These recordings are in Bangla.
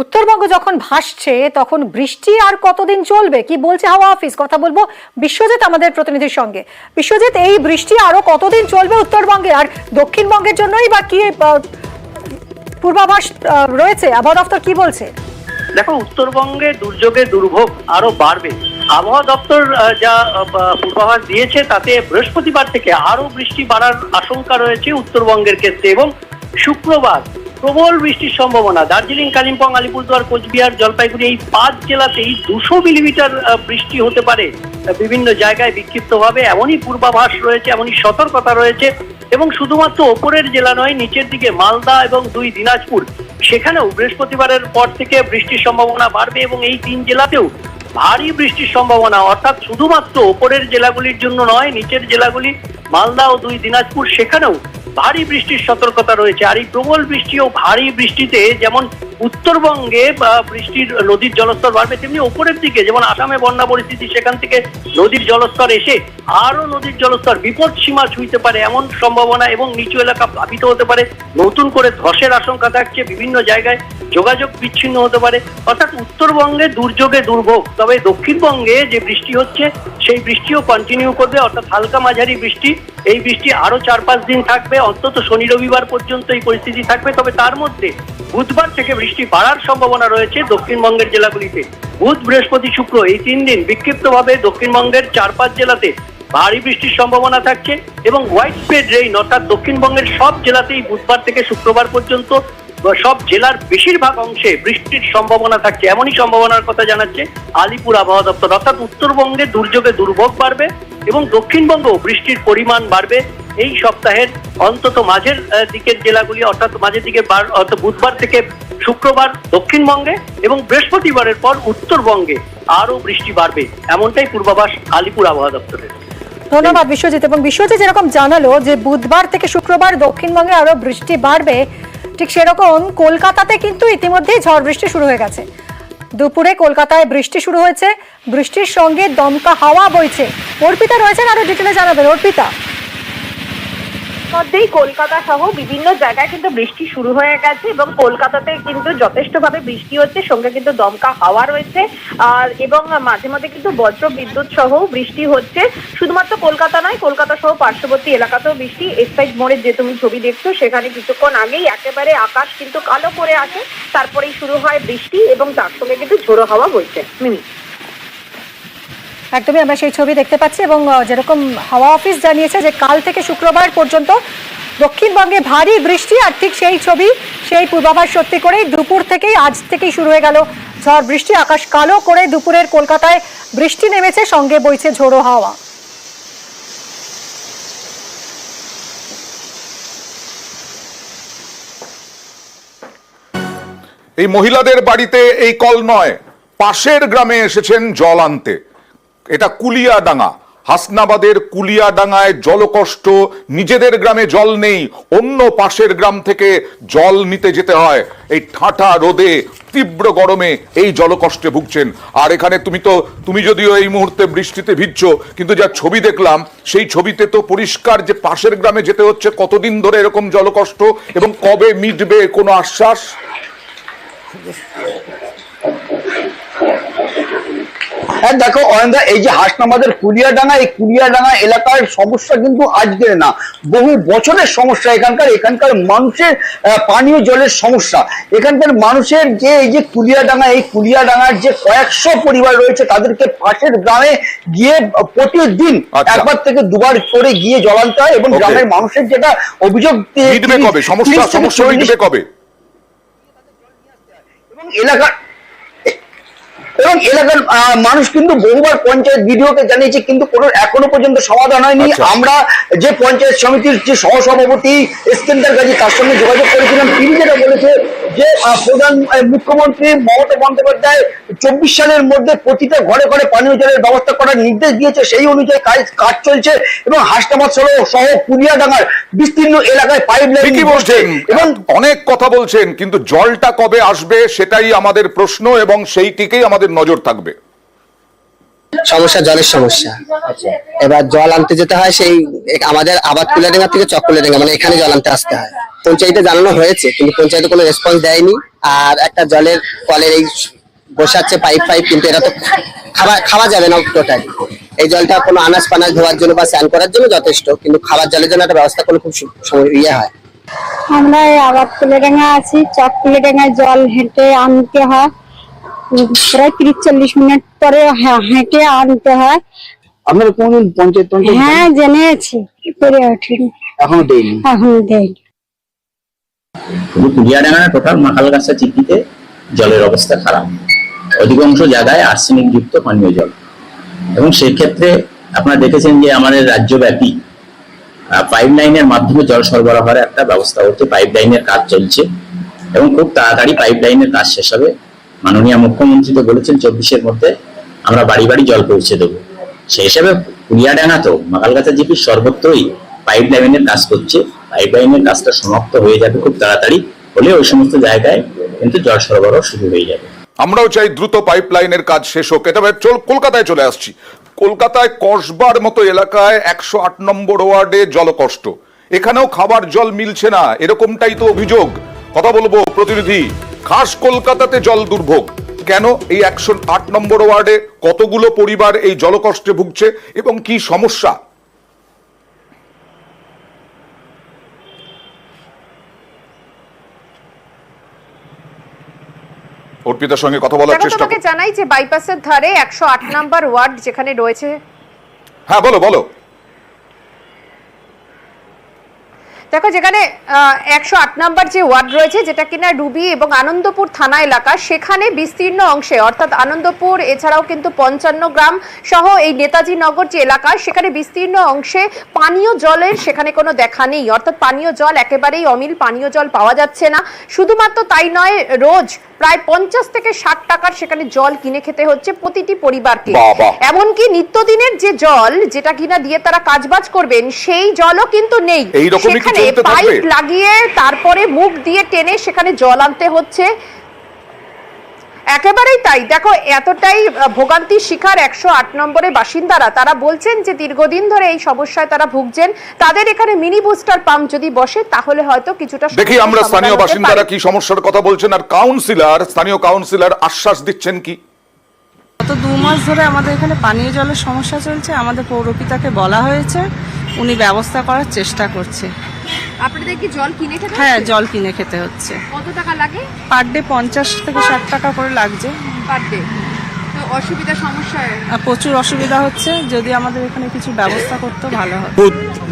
উত্তরবঙ্গ যখন ভাসছে তখন বৃষ্টি আর কতদিন চলবে, কি বলছে হাওয়া অফিস? কথা বলবো বিশ্বজিৎ আমাদের প্রতিনিধির সঙ্গে। বিশ্বজিৎ, এই বৃষ্টি আরো কতদিন চলবে উত্তরবঙ্গে, আর দক্ষিণবঙ্গের জন্যই বা কি পূর্বাভাস রয়েছে? আবহাওয়া দপ্তর কি বলছে? দেখো, উত্তরবঙ্গে দুর্যোগের দুর্ভোগ আরো বাড়বে। আবহাওয়া দপ্তর যা পূর্বাভাস দিয়েছে তাতে বৃহস্পতিবার থেকে আরো বৃষ্টি বাড়ার আশঙ্কা রয়েছে উত্তরবঙ্গের ক্ষেত্রে, এবং শুক্রবার প্রবল বৃষ্টির সম্ভাবনা। দার্জিলিং, কালিম্পং, আলিপুরদুয়ার, কোচবিহার, জলপাইগুড়ি এই 5 জেলাতেই 200 মিলিমিটার বৃষ্টি হতে পারে বিভিন্ন জায়গায় বিক্ষিপ্তভাবে, এমনই পূর্বাভাস রয়েছে, এমনই সতর্কতা রয়েছে। এবং শুধুমাত্র ওপরের জেলা নয়, নিচের দিকে মালদা এবং 2 দিনাজপুর, সেখানেও বৃহস্পতিবারের পর থেকে বৃষ্টির সম্ভাবনা বাড়বে, এবং এই 3 জেলাতেও ভারী বৃষ্টির সম্ভাবনা। অর্থাৎ শুধুমাত্র ওপরের জেলাগুলির জন্য নয়, নিচের জেলাগুলি মালদা ও 2 দিনাজপুর, সেখানেও ভারী বৃষ্টির সতর্কতা রয়েছে। আর এই প্রবল বৃষ্টি ও ভারী বৃষ্টিতে যেমন উত্তরবঙ্গে বৃষ্টির নদীর জলস্তর বাড়বে, তেমনি ওপরের দিকে যেমন আসামে বন্যা পরিস্থিতি, সেখান থেকে নদীর জলস্তর এসে আরো নদীর জলস্তর বিপদ সীমা ছুঁইতে পারে এমন সম্ভাবনা, এবং নিচু এলাকা প্লাবিত হতে পারে। নতুন করে ধসের আশঙ্কা থাকছে, বিভিন্ন জায়গায় যোগাযোগ বিচ্ছিন্ন হতে পারে। অর্থাৎ উত্তরবঙ্গে দুর্যোগে দুর্ভোগ। তবে দক্ষিণবঙ্গে যে বৃষ্টি হচ্ছে সেই বৃষ্টিও কন্টিনিউ করবে, অর্থাৎ হালকা মাঝারি বৃষ্টি। এই বৃষ্টি আরো 4-5 দিন থাকবে, অন্তত শনি রবিবার পর্যন্ত এই পরিস্থিতি থাকবে। তবে তার মধ্যে বুধবার থেকে বৃষ্টি বাড়ার সম্ভাবনা রয়েছে দক্ষিণবঙ্গের জেলাগুলিতে। বুধ, বৃহস্পতি, শুক্র এই 3 দিন বিক্ষিপ্তভাবে দক্ষিণবঙ্গের 4-5 জেলাতে ভারী বৃষ্টির সম্ভাবনা থাকছে, এবং হোয়াইট স্প্রেড রেইন অর্থাৎ দক্ষিণবঙ্গের সব জেলাতেই বুধবার থেকে শুক্রবার পর্যন্ত সব জেলার বেশিরভাগ অংশে বৃষ্টির সম্ভাবনা থাকছে, এমনই সম্ভাবনার কথা জানাচ্ছে আলিপুর আবহাওয়া দপ্তর। অর্থাৎ উত্তরবঙ্গে দুর্যোগে দুর্ভোগ বাড়বে এবং দক্ষিণবঙ্গ বৃষ্টির পরিমাণ বাড়বে এই সপ্তাহের অন্তত মাঝের দিকের জেলাগুলি, অর্থাৎ মাঝের দিকে অর্থাৎ বুধবার থেকে শুক্রবার দক্ষিণবঙ্গে, এবং বৃহস্পতিবারের পর উত্তরবঙ্গে আরো বৃষ্টি বাড়বে, এমনটাই পূর্বাভাস আলিপুর আবহাওয়া দপ্তরের। ধন্যবাদ বিশ্বজিৎ। এবং বিশ্বজিৎ যেরকম জানালো যে বুধবার থেকে শুক্রবার দক্ষিণবঙ্গে আরো বৃষ্টি বাড়বে, ঠিক সেরকম কলকাতাতে কিন্তু ইতিমধ্যেই ঝড় বৃষ্টি শুরু হয়ে গেছে। দুপুরে কলকাতায় বৃষ্টি শুরু হয়েছে, বৃষ্টির সঙ্গে দমকা হাওয়া বইছে। অর্পিতা রয়েছেন, আরো ডিটেলে জানাবেন। অর্পিতা, মধ্যেই কলকাতা সহ বিভিন্ন জায়গায় কিন্তু বৃষ্টি শুরু হয়ে গেছে, এবং কলকাতাতে কিন্তু যথেষ্টভাবে বৃষ্টি হচ্ছে, সঙ্গে কিন্তু দমকা হাওয়া রয়েছে, আর এবং মাঝে মাঝে কিন্তু বজ্র বিদ্যুৎ সহ বৃষ্টি হচ্ছে। শুধুমাত্র কলকাতা নয়, কলকাতা সহ পার্শ্ববর্তী এলাকাতেও বৃষ্টি। এক্সাইড মোড়ের যে তুমি ছবি দেখছো, সেখানে কিছুক্ষণ আগেই একেবারে আকাশ কিন্তু কালো করে আসে, তারপরেই শুরু হয় বৃষ্টি, এবং তার সঙ্গে কিন্তু ঝোড়ো হাওয়া বইছে। মিমি, একদমই আমরা সেই ছবি দেখতে পাচ্ছি। এবং যেরকম হাওয়া অফিস জানিয়েছে যে কাল থেকে শুক্রবার পর্যন্ত দক্ষিণবঙ্গে ভারী বৃষ্টি, আর ঠিক সেই ছবি, সেই পূর্বাভাস সত্যি করেই দুপুর থেকেই, আজ থেকেই শুরু হয়ে গেল ঝড় বৃষ্টি। আকাশ কালো করে দুপুরের কলকাতায় বৃষ্টি নেমেছে, সঙ্গে বইছে ঝোড়ো হাওয়া। এই মহিলাদের বাড়িতে এই কল নয়, পাশের গ্রামে এসেছেন জল আনতে। এটা কুলিয়াডাঙ্গা, হাসনাবাদের কুলিয়াডাঙ্গায় জলকষ্ট। নিজেদের গ্রামে জল নেই, অন্য পাশের গ্রাম থেকে জল নিতে যেতে হয়। এই ঠাঁটা রোদে, তীব্র গরমে এই জলকষ্টে ভুগছেন। আর এখানে তুমি যদিও এই মুহূর্তে বৃষ্টিতে ভিজছো, কিন্তু যা ছবি দেখলাম সেই ছবিতে তো পরিষ্কার যে পাশের গ্রামে যেতে হচ্ছে। কতদিন ধরে এরকম জলকষ্ট, এবং কবে মিটবে কোনো আশ্বাস? হ্যাঁ দেখো অয়নদা, এই যে হাসনাবাদের কুলিয়াডাঙ্গা, এই কুলিয়াডাঙ্গা এলাকার সমস্যা কিন্তু আজকের না, বহু বছরের সমস্যা। এখানকার মানুষের পানীয় জলের সমস্যা। এখানকার মানুষের যে এই যে কুলিয়াডাঙ্গা, এই কুলিয়াডাঙ্গার যে কয়েকশো পরিবার রয়েছে, তাদেরকে পাশের গ্রামে গিয়ে প্রতিদিন একবার থেকে দুবার করে গিয়ে জল আনতে হয়। এবং গ্রামের মানুষের যেটা অভিযোগ, সমস্যা মিটবে কবে? এবং এলাকার মানুষ কিন্তু বহুবার পঞ্চায়েত বিডিওকে জানিয়েছে, কিন্তু কোনো এখনো পর্যন্ত সমাধান হয়নি। আমরা যে পঞ্চায়েত সমিতির যে সহসভাপতি ইস্তেন্দার গাজী, তার সঙ্গে যোগাযোগ করেছিলাম। তিনি যেটা বলেছে যে প্রধান মুখ্যমন্ত্রী মমতা বন্দ্যোপাধ্যায় 24 সালের মধ্যে প্রতিটা ঘরে ঘরে পানীয় জলের ব্যবস্থা করার নির্দেশ দিয়েছে, সেই অনুযায়ী কাজ চলছে। এবং হাসনাবাদ সহ কুলিয়াডাঙ্গার বিস্তীর্ণ এলাকায় পাইপলাইন বসছেন এবং অনেক কথা বলছেন, কিন্তু জলটা কবে আসবে সেটাই আমাদের প্রশ্ন, এবং সেইটিকেই আমাদের নজর থাকবে। সমস্যা জলের সমস্যা। এবার জল আনতে যেতে হয় সেই আমাদের আবাদ কুলিয়াডাঙ্গা থেকে চককুলিয়াডাঙ্গা, মানে এখানে জল আনতে আসতে হয়। পঞ্চায়েতে জানানো হয়েছে কিন্তু পঞ্চায়েতে কোনো রেসপন্স দেয়নি। আর একটা জলের কলের এই বসাচ্ছে পাইপ কিন্তু এটা তো খাওয়া যাবে না টোটালি। এই জলটা কোনো আনাজ পানাজ ধোয়ার জন্য বা স্নান করার জন্য যথেষ্ট, কিন্তু খাবার জলের জন্য একটা ব্যবস্থা করলে খুব ইয়ে হয়। আমরা এই আবাদ কুলিয়াডাঙ্গা আছি, চককুলিয়াডাঙ্গায় জল হেঁটে আনতে হয়, প্রায় 30-40 মিনিট পরে হেঁটে আনতে হয়। আপনারা কোনদিন পঞ্চায়েত হ্যাঁ জেনেছি, করে ওঠেনি, এখনো দেয়নি? এখনো দেয়নি। শুধু কুলিয়াডাঙ্গা টোটাল মাখালগাছা চিকিতে জলের অবস্থা খারাপ। অধিকাংশ জায়গায় আর্সেনিক যুক্ত পানীয় জল, এবং সেক্ষেত্রে আপনারা দেখেছেন যে আমাদের রাজ্যব্যাপী পাইপ লাইনের মাধ্যমে জল সরবরাহের একটা ব্যবস্থা হচ্ছে। পাইপ লাইনের কাজ চলছে এবং খুব তাড়াতাড়ি পাইপ লাইনের কাজ শেষ হবে। মাননীয় মুখ্যমন্ত্রী তো বলেছেন 24-এর মধ্যে আমরা বাড়ি বাড়ি জল পৌঁছে দেবো। সেই হিসাবে কুলিয়াডাঙ্গা তো মাখালগাছা জিপির সর্বত্রই পাইপ লাইনের কাজ করছে। পাইপ লাইনের কাজটা সমাপ্ত হয়ে যাবে খুব তাড়াতাড়ি, হলে ওই সমস্ত জায়গায় কিন্তু জল সরবরাহ শুরু হয়ে যাবে। আমরাও চাই দ্রুত পাইপ লাইনের কাজ শেষ হোক। এটা কলকাতায় চলে আসছি। কলকাতায় কসবার মতো এলাকায় 108 নম্বর ওয়ার্ডে জলকষ্ট, এখানেও খাবার জল মিলছে না, এরকমটাই তো অভিযোগ। কথা বলবো প্রতিনিধি, খাস কলকাতাতে জল দুর্ভোগ কেন? এই 108 নম্বর ওয়ার্ডে কতগুলো পরিবার এই জলকষ্টে ভুগছে এবং কি সমস্যা? অর্পিতার সঙ্গে কথা বলার চেষ্টা তোমাকে জানাই যে বাইপাসের ধারে 108 নাম্বার ওয়ার্ড যেখানে রয়েছে। হ্যাঁ বলো। দেখো যেখানে 108 নাম্বার যে ওয়ার্ড রয়েছে, যেটা কিনা রুবি এবং আনন্দপুর থানা এলাকা, সেখানে বিস্তীর্ণ অংশে অর্থাৎ আনন্দপুর এছাড়াও কিন্তু 55 গ্রাম সহ এই নেতাজি নগর যে এলাকা, সেখানে বিস্তীর্ণ অংশে পানীয় জলের সেখানে কোনো দেখা নেই। অর্থাৎ পানীয় জল একেবারেই অমিল, পানীয় জল পাওয়া যাচ্ছে না। শুধুমাত্র তাই নয়, রোজ প্রায় 50 থেকে 60 টাকার সেখানে জল কিনে খেতে হচ্ছে প্রতিটি পরিবারকে। এমনকি নিত্যদিনের যে জল যেটা কিনা দিয়ে তারা কাজবাজ করবেন, সেই জলও কিন্তু নেই। সেখানে পাইপ লাগিয়ে তারপরে মুখ দিয়ে টেনে সেখানে জল আনতে হচ্ছে। একেবারেই তাই। দেখো এতটাই ভোগান্তির শিকার 108 নম্বরের বাসিন্দারা। তারা বলছেন যে দীর্ঘদিন ধরে এই সমস্যায় তারা ভুগছেন। তাদের এখানে মিনি বুস্টার পাম্প যদি বসে তাহলে হয়তো কিছুটা দেখি আমরা স্থানীয় বাসিন্দারা কি সমস্যার কথা বলছেন, আর স্থানীয় কাউন্সিলর আশ্বাস দিচ্ছেন কি। গত 2 মাস ধরে আমাদের এখানে পানীয় জলের সমস্যা চলছে। আমাদের পৌরপিতাকে বলা হয়েছে, উনি ব্যবস্থা করার চেষ্টা করছে। আপনাদের কি জল কিনে খেতে? হ্যাঁ, জল কিনে খেতে হচ্ছে। কত টাকা লাগে? পার ডে 50 থেকে 60 টাকা করে লাগছে পার ডে। তো অসুবিধা সমস্যা প্রচুর অসুবিধা হচ্ছে। যদি আমাদের এখানে কিছু ব্যবস্থা করতে ভালো হয়।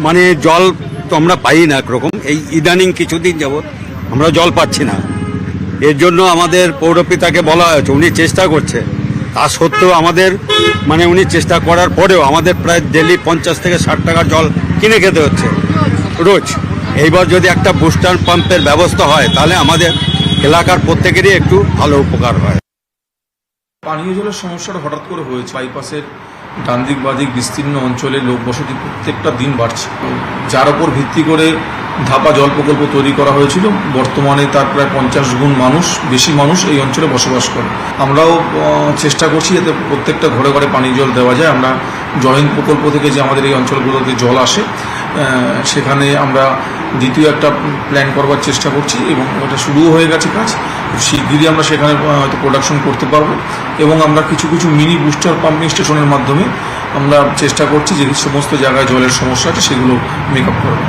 মানে জল তো আমরা পাই না একরকম, এই ইদানিং কিছুদিন যাবত আমরা জল পাচ্ছি না। এর জন্য আমাদের পৌরপিতাকে বলা হয়েছে, উনি চেষ্টা করছে। তা সত্ত্বেও আমাদের মানে উনি চেষ্টা করার পরেও আমাদের প্রায় ডেলি 50 থেকে 60 টাকা জল কিনে খেতে হচ্ছে রোজ। এইবার যদি একটা বুস্টার পাম্পের ব্যবস্থা হয় তাহলে আমাদের এলাকার প্রত্যেকেরই একটু ভালো উপকার হয়। পানীয় জলের সমস্যাটা হঠাৎ করে হয়েছে। বাইপাসের ডান দিক বাদিক বিস্তীর্ণ অঞ্চলে লোক বসতি প্রত্যেকটা দিন বাড়ছে, যার উপর ভিত্তি করে ধাপা জল প্রকল্প তৈরি করা হয়েছিল। বর্তমানে তার প্রায় 50 গুণ বেশি মানুষ এই অঞ্চলে বসবাস করে। আমরাও চেষ্টা করছি যাতে প্রত্যেকটা ঘরে ঘরে পানীয় জল দেওয়া যায়। আমরা জয়ন্ত প্রকল্প থেকে যে আমাদের এই অঞ্চলগুলোতে জল আসে, সেখানে আমরা দ্বিতীয় একটা প্ল্যান করবার চেষ্টা করছি এবং ওটা শুরুও হয়ে গেছে কাজ। শিগগিরই আমরা সেখানে হয়তো প্রোডাকশন করতে পারবো এবং আমরা কিছু মিনি বুস্টার পাম্পিং স্টেশনের মাধ্যমে আমরা চেষ্টা করছি যে সমস্ত জায়গায় জলের সমস্যা আছে সেগুলো মেকআপ করবো।